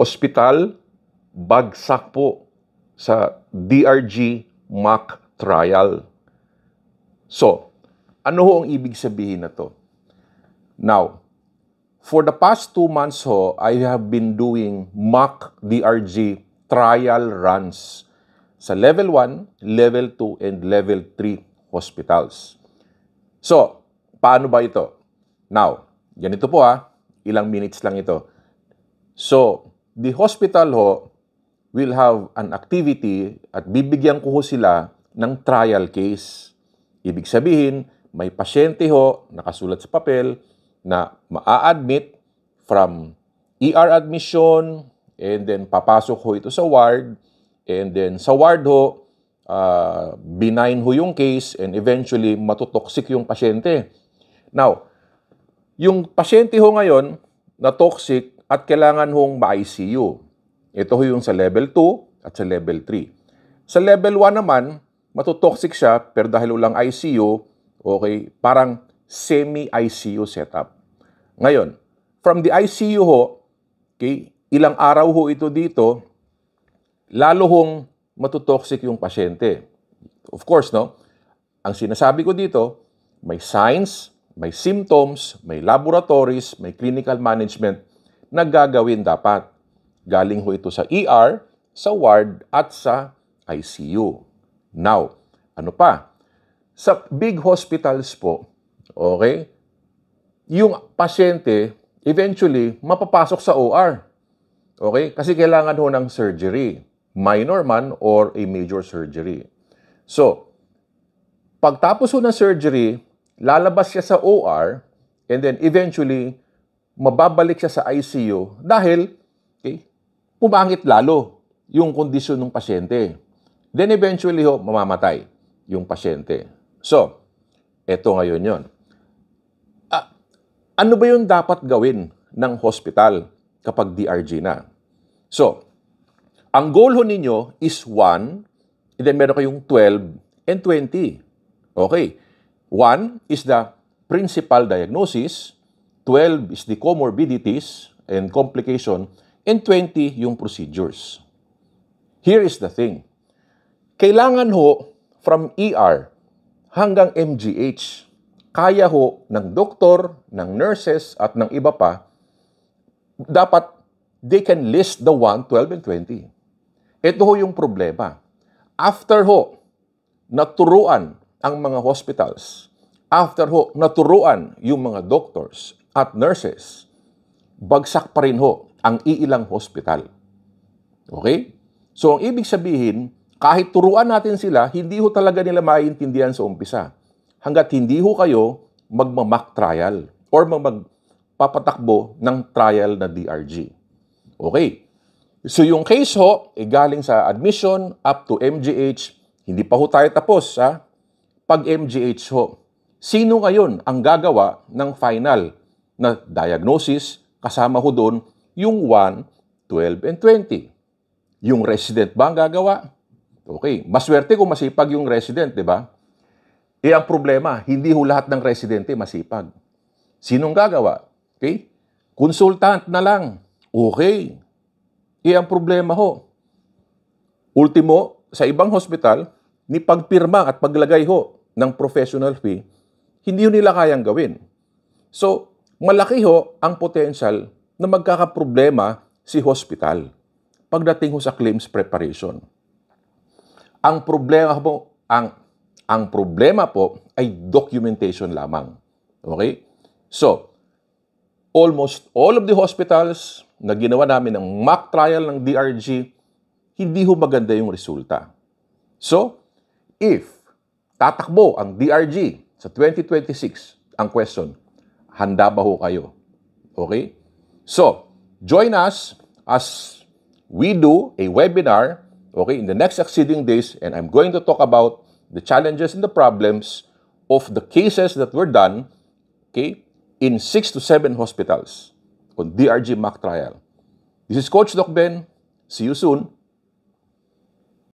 ospital bagsak po sa DRG mock trial. So, ano ho ang ibig sabihin na to? Now, for the past 2 months ho, I have been doing mock DRG trial runs sa level 1, level 2, and level 3 hospitals. So, paano ba ito? Now, ganito po ilang minutes lang ito. So, the hospital ho will have an activity at bibigyan ko ho sila ng trial case. Ibig sabihin, may pasyente ho, nakasulat sa papel, na maa-admit from ER admission, and then papasok ho ito sa ward, and then sa ward ho, benign ho yung case, and eventually matutoxic yung pasyente. Now, yung pasyente ho ngayon na toxic at kailangan hong ma-ICU. Ito ho yung sa level 2 at sa level 3. Sa level 1 naman, matutoxic siya, pero dahil walang ICU, okay, parang semi-ICU setup. Ngayon, from the ICU ho, okay, ilang araw ho ito dito, lalo hong matutoxic yung pasyente. Of course, no? Ang sinasabi ko dito, may signs, may symptoms, may laboratories, may clinical management na gagawin dapat. Galing ho ito sa ER, sa ward, at sa ICU. Now, ano pa? Sa big hospitals po, okay, yung pasyente, eventually, mapapasok sa OR. Okay? Kasi kailangan ho ng surgery. Minor man or a major surgery. So, pagtapos ho ng surgery, lalabas siya sa OR, and then eventually, mababalik siya sa ICU dahil, okay, pumangit lalo yung kondisyon ng pasyente. Then eventually ho, mamamatay yung pasyente. So, eto ngayon yon. Ano ba yung dapat gawin ng hospital kapag DRG na? So, ang goal ho ninyo is 1, and then meron kayong 12 and 20. Okay. 1 is the principal diagnosis, 12 is the comorbidities and complication, and 20 yung procedures. Here is the thing. Kailangan ho from ER hanggang MGH, kaya ho ng doktor, ng nurses, at ng iba pa, dapat they can list the 1, 12, and 20. Ito ho yung problema. After ho, naturuan ang mga hospitals, after ho, naturuan yung mga doctors at nurses, bagsak pa rin ho ang iilang hospital. Okay? So, ang ibig sabihin, kahit turuan natin sila, hindi ho talaga nila maiintindihan sa umpisa. Hanggat hindi ho kayo magmamock trial or magpapatakbo ng trial na DRG. Okay. So, yung case ho, galing sa admission up to MGH, hindi pa ho tayo tapos, Pag MGH ho, sino ngayon ang gagawa ng final na diagnosis, kasama ho doon yung 1, 12, and 20? Yung resident ba ang gagawa? Okay. Maswerte kung masipag yung resident, di ba? Ang problema, hindi ho lahat ng residente masipag. Sinong gagawa? Okay? Consultant na lang. Okay. Ang problema ho. Ultimo, sa ibang hospital, ni pagpirma at paglagay ho ng professional fee, hindi ho nila kayang gawin. So, malaki ho ang potential na magkakaproblema si hospital pagdating ho sa claims preparation. Ang problema po ay documentation lamang. Okay? So, almost all of the hospitals na ginawa namin ng mock trial ng DRG, hindi ho maganda yung resulta. So, if tatakbo ang DRG sa 2026, ang question, handa ba ho kayo? Okay? So, join us as we do a webinar, okay, in the next succeeding days, and I'm going to talk about the challenges and the problems of the cases that were done, okay, in 6 to 7 hospitals on DRG mock trial. This is Coach Doc Ben. See you soon.